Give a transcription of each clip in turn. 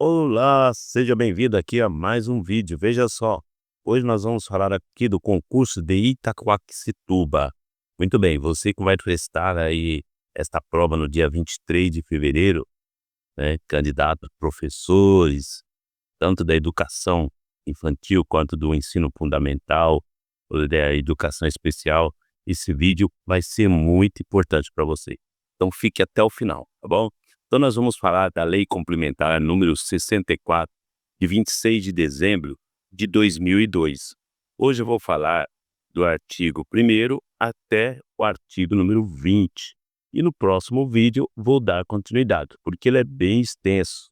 Olá, seja bem-vindo aqui a mais um vídeo. Veja só, hoje nós vamos falar aqui do concurso de Itaquaquecetuba. Muito bem, você que vai prestar aí esta prova no dia 23 de fevereiro, né, candidato a professores, tanto da educação infantil quanto do ensino fundamental, ou da educação especial, esse vídeo vai ser muito importante para você. Então fique até o final, tá bom? Então nós vamos falar da Lei Complementar número 64, de 26 de dezembro de 2002. Hoje eu vou falar do artigo 1º até o artigo número 20. E no próximo vídeo vou dar continuidade, porque ele é bem extenso,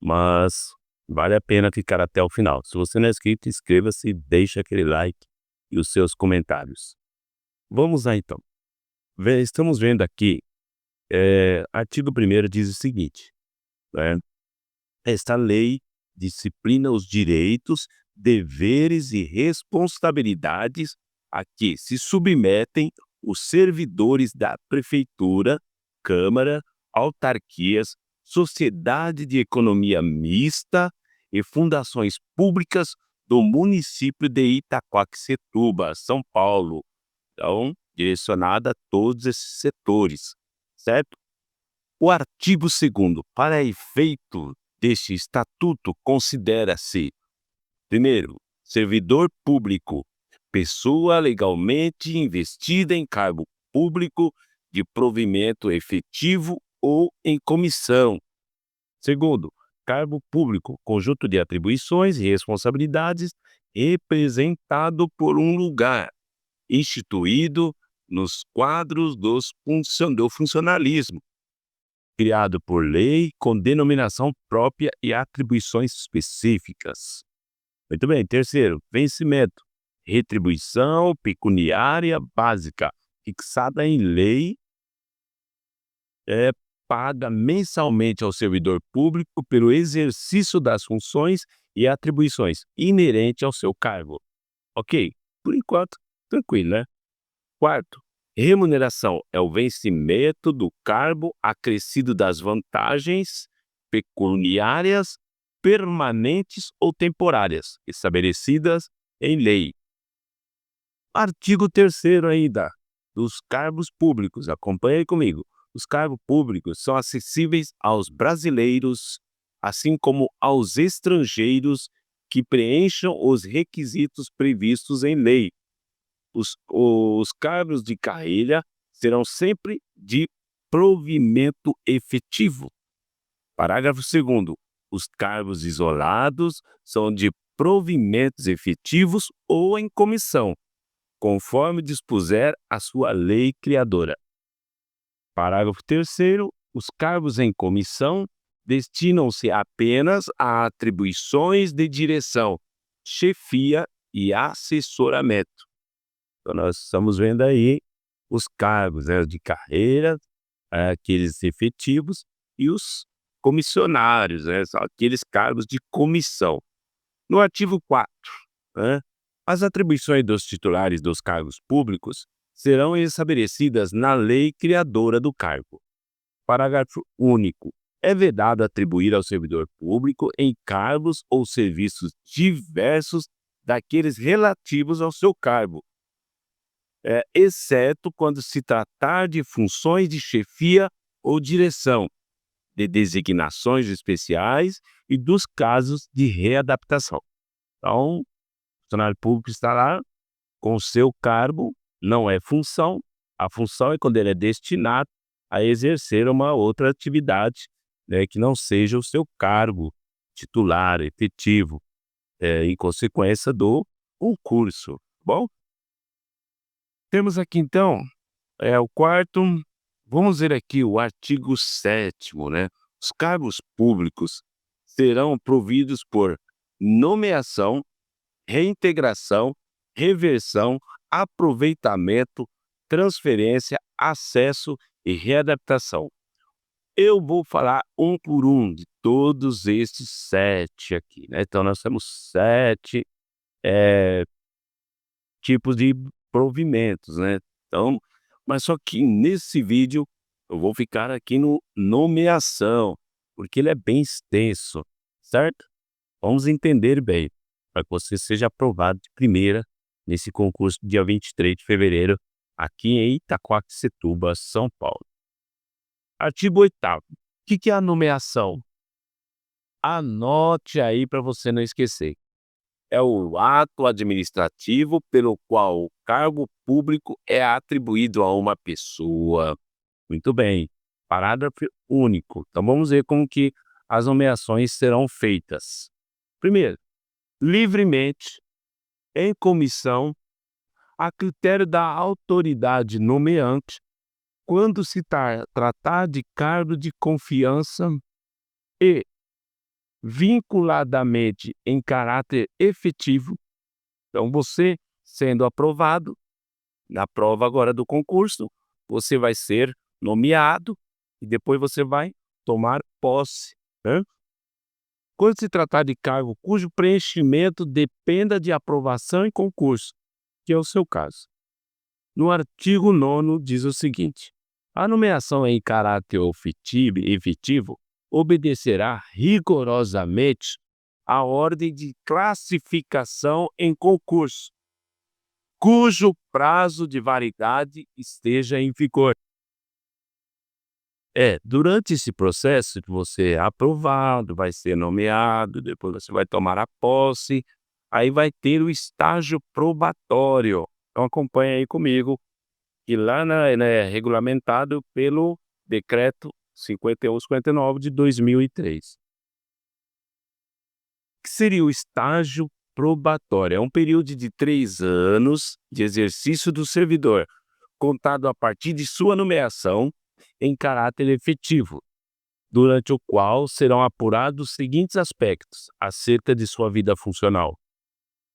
mas vale a pena ficar até o final. Se você não é inscrito, inscreva-se e deixe aquele like e os seus comentários. Vamos lá então. Estamos vendo aqui, artigo 1º diz o seguinte, né? Esta lei disciplina os direitos, deveres e responsabilidades a que se submetem os servidores da prefeitura, câmara, autarquias, sociedade de economia mista e fundações públicas do município de Itaquaquecetuba, São Paulo. Então, direcionada a todos esses setores, certo? O artigo 2º, para efeito deste estatuto, considera-se: primeiro, servidor público, pessoa legalmente investida em cargo público de provimento efetivo ou em comissão. Segundo, cargo público, conjunto de atribuições e responsabilidades representado por um lugar, instituído nos quadros do funcionalismo, criado por lei com denominação própria e atribuições específicas. Muito bem. Terceiro, vencimento, retribuição pecuniária básica, fixada em lei, paga mensalmente ao servidor público pelo exercício das funções e atribuições inerentes ao seu cargo. Ok? Por enquanto, tranquilo, né? Quarto, remuneração é o vencimento do cargo acrescido das vantagens pecuniárias permanentes ou temporárias, estabelecidas em lei. Artigo 3º ainda, dos cargos públicos. Acompanhe comigo. Os cargos públicos são acessíveis aos brasileiros, assim como aos estrangeiros que preencham os requisitos previstos em lei. Os cargos de carreira serão sempre de provimento efetivo. Parágrafo 2º. Os cargos isolados são de provimentos efetivos ou em comissão, conforme dispuser a sua lei criadora. Parágrafo 3º. Os cargos em comissão destinam-se apenas a atribuições de direção, chefia e assessoramento. Então, nós estamos vendo aí os cargos, né, de carreira, aqueles efetivos, e os comissionários, né, são aqueles cargos de comissão. No artigo 4º, né, as atribuições dos titulares dos cargos públicos serão estabelecidas na lei criadora do cargo. Parágrafo único. É vedado atribuir ao servidor público encargos ou serviços diversos daqueles relativos ao seu cargo, exceto quando se tratar de funções de chefia ou direção, de designações especiais e dos casos de readaptação. Então, o funcionário público está lá com o seu cargo, não é função. A função é quando ele é destinado a exercer uma outra atividade, né, que não seja o seu cargo titular, efetivo, em consequência do concurso. Bom, temos aqui então o quarto. Vamos ver aqui o artigo 7º, né? Os cargos públicos serão providos por nomeação, reintegração, reversão, aproveitamento, transferência, acesso e readaptação. Eu vou falar um por um de todos esses 7 aqui, né? Então, nós temos 7 tipos de provimentos, né? Então, mas só que nesse vídeo eu vou ficar aqui no nomeação, porque ele é bem extenso, certo? Vamos entender bem, para que você seja aprovado de primeira nesse concurso dia 23 de fevereiro, aqui em Itaquaquecetuba, São Paulo. Artigo 8º. O que é a nomeação? Anote aí para você não esquecer. É o ato administrativo pelo qual o cargo público é atribuído a uma pessoa. Muito bem. Parágrafo único. Então vamos ver como que as nomeações serão feitas. Primeiro, livremente, em comissão, a critério da autoridade nomeante, quando se tratar de cargo de confiança e vinculadamente em caráter efetivo. Então, você sendo aprovado, na prova agora do concurso, você vai ser nomeado e depois você vai tomar posse, né? Quando se tratar de cargo cujo preenchimento dependa de aprovação em concurso, que é o seu caso. No artigo 9º diz o seguinte: a nomeação em caráter efetivo obedecerá rigorosamente à ordem de classificação em concurso, cujo prazo de validade esteja em vigor. Durante esse processo que você é aprovado, vai ser nomeado, depois você vai tomar a posse, aí vai ter o estágio probatório. Então acompanha aí comigo, que lá é regulamentado pelo Decreto 5159 de 2003. O que seria o estágio probatório? É um período de 3 anos de exercício do servidor, contado a partir de sua nomeação em caráter efetivo, durante o qual serão apurados os seguintes aspectos acerca de sua vida funcional.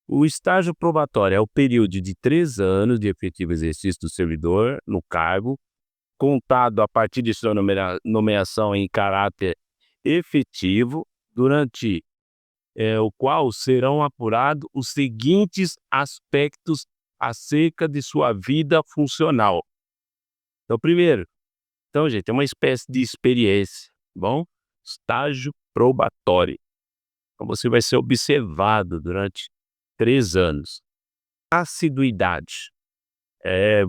O estágio probatório é o período de 3 anos de efetivo exercício do servidor no cargo, contado a partir de sua nomeação em caráter efetivo, durante o qual serão apurados os seguintes aspectos acerca de sua vida funcional. Então, primeiro, gente, é uma espécie de experiência, bom? Estágio probatório. Então, você vai ser observado durante 3 anos. Assiduidade.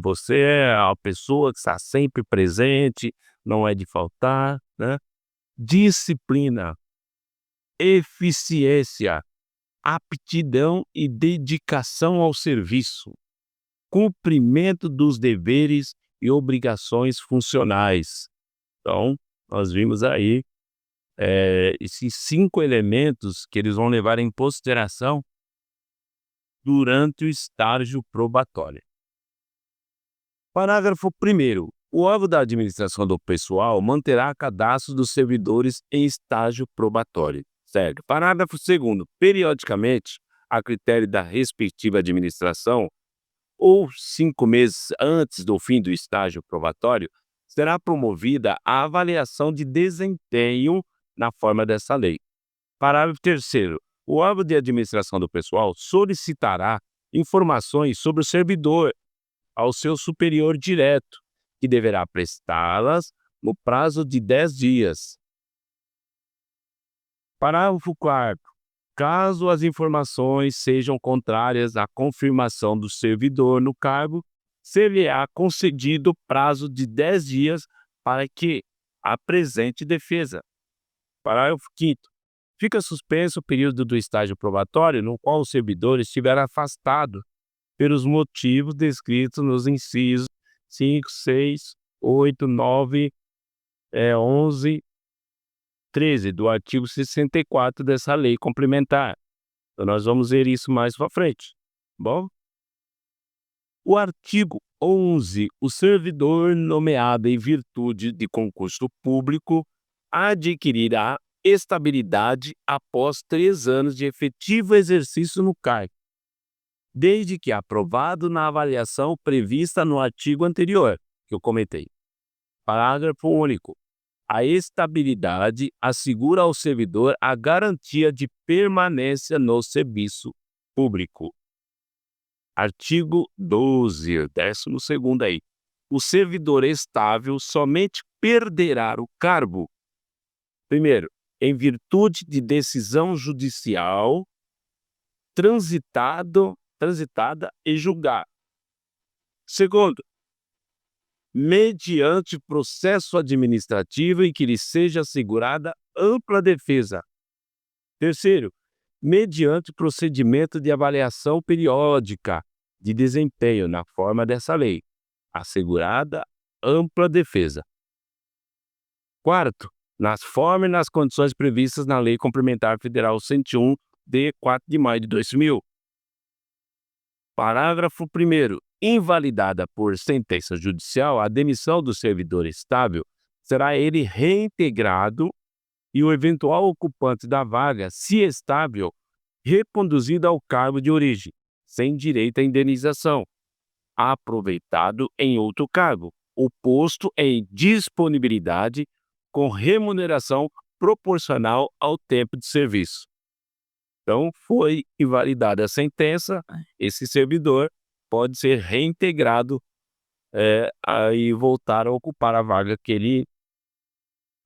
Você é a pessoa que está sempre presente, não é de faltar, né? Disciplina, eficiência, aptidão e dedicação ao serviço, cumprimento dos deveres e obrigações funcionais. Então, nós vimos aí esses 5 elementos que eles vão levar em consideração durante o estágio probatório. Parágrafo 1º. O órgão da administração do pessoal manterá cadastro dos servidores em estágio probatório. Certo. Parágrafo 2º. Periodicamente, a critério da respectiva administração, ou 5 meses antes do fim do estágio probatório, será promovida a avaliação de desempenho na forma dessa lei. Parágrafo 3º. O órgão de administração do pessoal solicitará informações sobre o servidor ao seu superior direto, que deverá prestá-las no prazo de 10 dias. Parágrafo 4º. Caso as informações sejam contrárias à confirmação do servidor no cargo, ser-lhe-á concedido prazo de 10 dias para que apresente defesa. Parágrafo 5º. Fica suspenso o período do estágio probatório no qual o servidor estiver afastado pelos motivos descritos nos incisos 5, 6, 8, 9, 11, 13 do artigo 64 dessa lei complementar. Então, nós vamos ver isso mais para frente. Bom? O artigo 11. O servidor nomeado em virtude de concurso público adquirirá estabilidade após 3 anos de efetivo exercício no cargo, desde que aprovado na avaliação prevista no artigo anterior, que eu comentei. Parágrafo único. A estabilidade assegura ao servidor a garantia de permanência no serviço público. Artigo 12, 12º aí. O servidor estável somente perderá o cargo, primeiro, em virtude de decisão judicial transitada e julgada. Segundo, mediante processo administrativo em que lhe seja assegurada ampla defesa. Terceiro, mediante procedimento de avaliação periódica de desempenho na forma dessa lei, assegurada ampla defesa. Quarto, nas formas e nas condições previstas na Lei Complementar Federal 101, de 4 de maio de 2000. Parágrafo 1º. Invalidada por sentença judicial, a demissão do servidor estável será ele reintegrado e o eventual ocupante da vaga, se estável, reconduzido ao cargo de origem, sem direito à indenização, aproveitado em outro cargo, o posto em disponibilidade com remuneração proporcional ao tempo de serviço. Então, foi invalidada a sentença, esse servidor pode ser reintegrado e voltar a ocupar a vaga que ele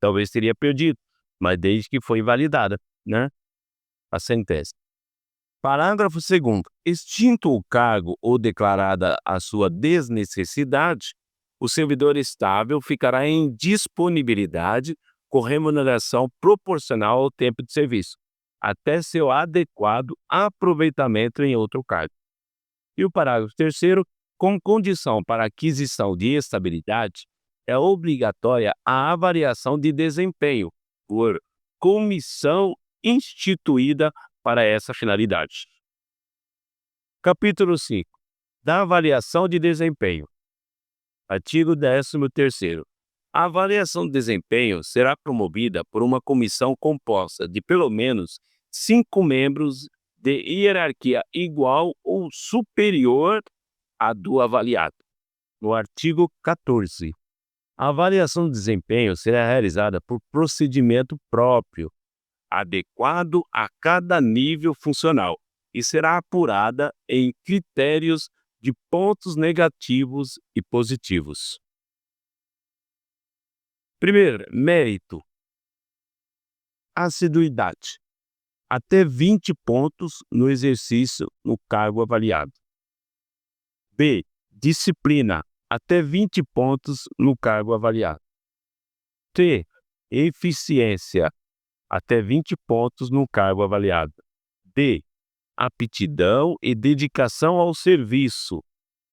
talvez teria perdido, mas desde que foi invalidada, né, a sentença. Parágrafo 2º. Extinto o cargo ou declarada a sua desnecessidade, o servidor estável ficará em disponibilidade com remuneração proporcional ao tempo de serviço, até seu adequado aproveitamento em outro cargo. E o parágrafo 3º, com condição para aquisição de estabilidade, é obrigatória a avaliação de desempenho por comissão instituída para essa finalidade. Capítulo 5. Da avaliação de desempenho. Artigo 13º. A avaliação de desempenho será promovida por uma comissão composta de pelo menos 5 membros de hierarquia igual ou superior à do avaliado. No artigo 14. A avaliação de desempenho será realizada por procedimento próprio, adequado a cada nível funcional, e será apurada em critérios de pontos negativos e positivos. Primeiro, mérito. Assiduidade. Até 20 pontos no exercício no cargo avaliado. B. Disciplina. Até 20 pontos no cargo avaliado. C. Eficiência. Até 20 pontos no cargo avaliado. D. Aptidão e dedicação ao serviço.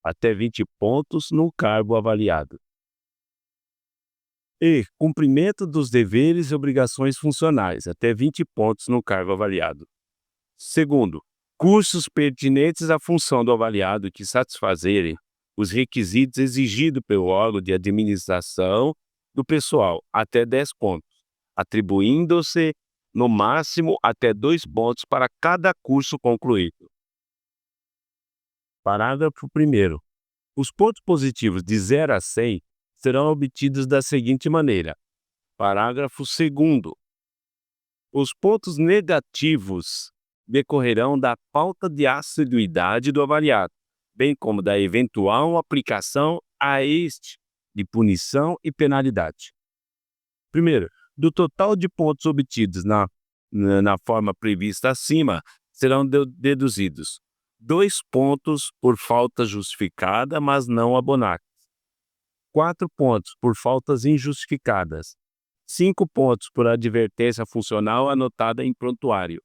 Até 20 pontos no cargo avaliado. E. Cumprimento dos deveres e obrigações funcionais. Até 20 pontos no cargo avaliado. Segundo, cursos pertinentes à função do avaliado que satisfazerem os requisitos exigidos pelo órgão de administração do pessoal, até 10 pontos, atribuindo-se, no máximo, até 2 pontos para cada curso concluído. Parágrafo 1º. Os pontos positivos de 0 a 100 serão obtidos da seguinte maneira. Parágrafo 2º. Os pontos negativos decorrerão da falta de assiduidade do avaliado, bem como da eventual aplicação a este de punição e penalidade. Primeiro, do total de pontos obtidos na forma prevista acima, serão deduzidos 2 pontos por falta justificada, mas não abonadas, 4 pontos por faltas injustificadas, 5 pontos por advertência funcional anotada em prontuário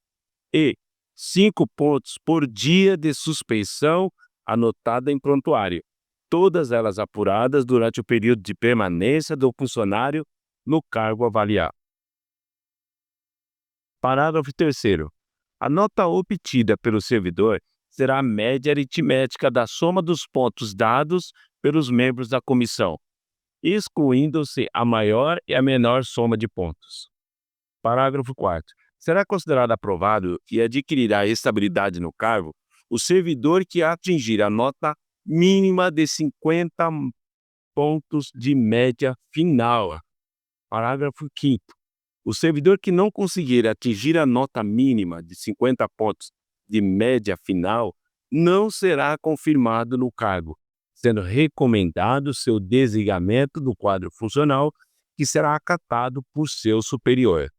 e 5 pontos por dia de suspeição anotada em prontuário, todas elas apuradas durante o período de permanência do funcionário no cargo avaliado. Parágrafo 3º. A nota obtida pelo servidor será a média aritmética da soma dos pontos dados pelos membros da comissão, excluindo-se a maior e a menor soma de pontos. Parágrafo 4º. Será considerado aprovado e adquirirá estabilidade no cargo o servidor que atingir a nota mínima de 50 pontos de média final. Parágrafo 5º. O servidor que não conseguir atingir a nota mínima de 50 pontos de média final não será confirmado no cargo, sendo recomendado seu desligamento do quadro funcional, que será acatado por seu superior.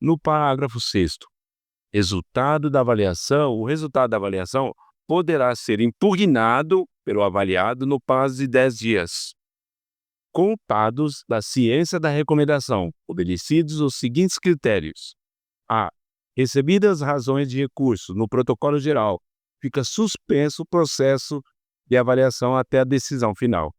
No parágrafo 6º, o resultado da avaliação poderá ser impugnado pelo avaliado no prazo de 10 dias, contados da ciência da recomendação, obedecidos os seguintes critérios: a. Recebidas razões de recurso no protocolo geral, fica suspenso o processo de avaliação até a decisão final.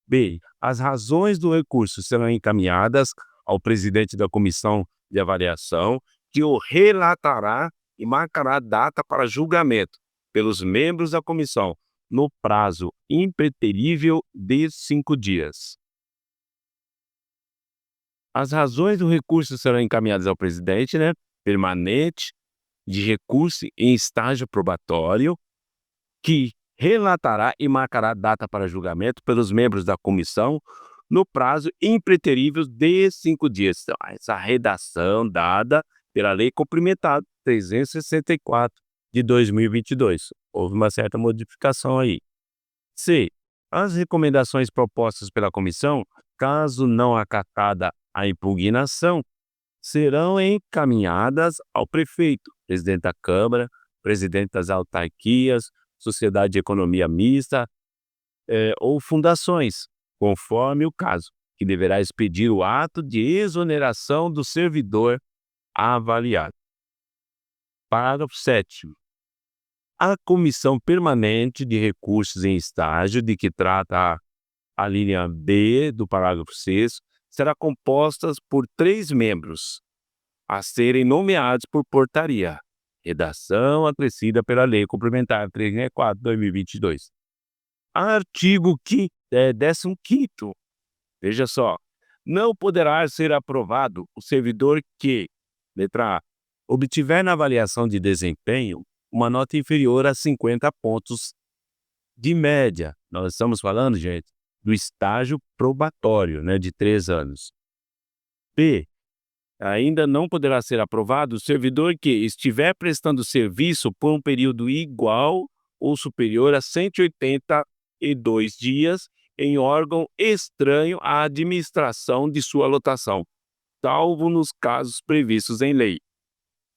B. As razões do recurso serão encaminhadas ao presidente da comissão de avaliação, que o relatará e marcará data para julgamento pelos membros da comissão, no prazo impreterível de 5 dias. As razões do recurso serão encaminhadas ao presidente, permanente de recurso em estágio probatório, que relatará e marcará data para julgamento pelos membros da comissão no prazo impreterível de 5 dias. Então, essa redação dada pela Lei Complementar 364 de 2022. Houve uma certa modificação aí. C. As recomendações propostas pela comissão, caso não acatada a impugnação, serão encaminhadas ao prefeito, presidente da Câmara, presidente das autarquias, sociedade de economia mista ou fundações, conforme o caso, que deverá expedir o ato de exoneração do servidor avaliado. Parágrafo 7º. A Comissão Permanente de Recursos em Estágio, de que trata a linha B do parágrafo 6º, será composta por 3 membros, a serem nomeados por portaria. Redação acrescida pela Lei Complementar 364 de 2022. Artigo 15º. Veja só. Não poderá ser aprovado o servidor que, letra A, obtiver na avaliação de desempenho uma nota inferior a 50 pontos de média. Nós estamos falando, gente, do estágio probatório, de 3 anos. B. Ainda não poderá ser aprovado o servidor que estiver prestando serviço por um período igual ou superior a 182 dias em órgão estranho à administração de sua lotação, salvo nos casos previstos em lei.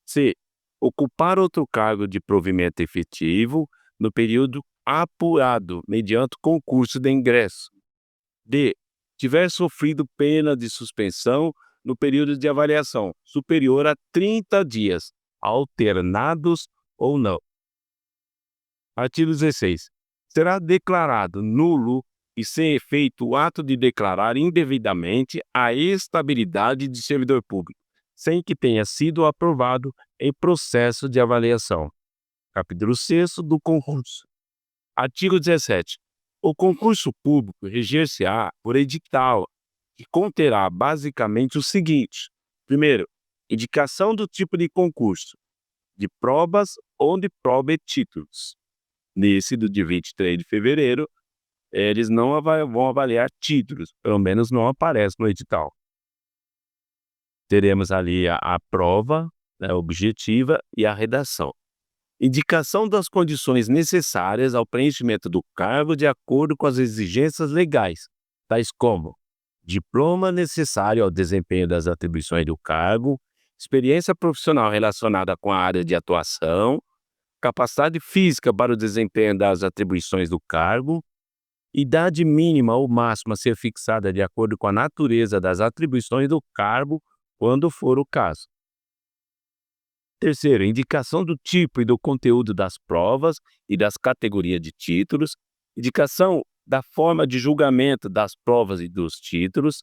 C. Ocupar outro cargo de provimento efetivo no período apurado mediante concurso de ingresso. D. Tiver sofrido pena de suspensão no período de avaliação superior a 30 dias, alternados ou não. Artigo 16. Será declarado nulo e sem efeito o ato de declarar indevidamente a estabilidade de servidor público, sem que tenha sido aprovado em processo de avaliação. Capítulo 6º do concurso. Artigo 17. O concurso público reger-se-á por edital, que conterá basicamente o seguinte: primeiro, indicação do tipo de concurso, de provas ou de prova e títulos. Nesse do dia 23 de fevereiro, eles não vão avaliar títulos, pelo menos não aparece no edital. Teremos ali a prova objetiva e a redação. Indicação das condições necessárias ao preenchimento do cargo de acordo com as exigências legais, tais como diploma necessário ao desempenho das atribuições do cargo, experiência profissional relacionada com a área de atuação, capacidade física para o desempenho das atribuições do cargo, idade mínima ou máxima a ser fixada de acordo com a natureza das atribuições do cargo, quando for o caso. Terceiro, indicação do tipo e do conteúdo das provas e das categorias de títulos, indicação da forma de julgamento das provas e dos títulos,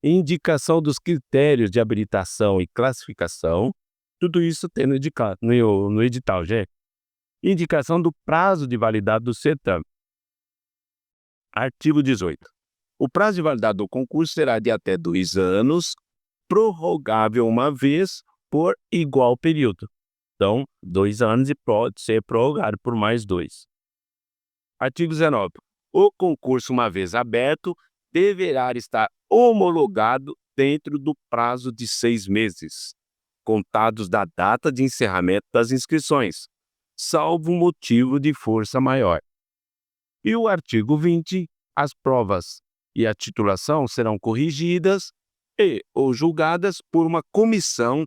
indicação dos critérios de habilitação e classificação, tudo isso tem no edital, gente. Indicação do prazo de validade do certame. Artigo 18. O prazo de validade do concurso será de até 2 anos, prorrogável uma vez por igual período. Então, 2 anos e pode ser prorrogado por mais 2. Artigo 19. O concurso, uma vez aberto, deverá estar homologado dentro do prazo de 6 meses, contados da data de encerramento das inscrições, salvo motivo de força maior. E o artigo 20. As provas e a titulação serão corrigidas e ou julgadas por uma comissão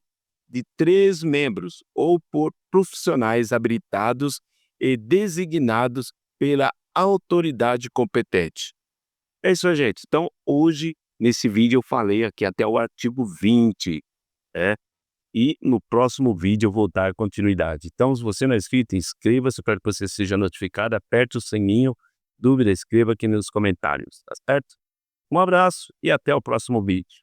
de 3 membros ou por profissionais habilitados e designados pela autoridade competente. É isso aí, gente. Então, hoje, nesse vídeo, eu falei aqui até o artigo 20, né? E no próximo vídeo eu vou dar continuidade. Então, se você não é inscrito, inscreva-se para que você seja notificado, aperte o sininho, dúvida, escreva aqui nos comentários, tá certo? Um abraço e até o próximo vídeo.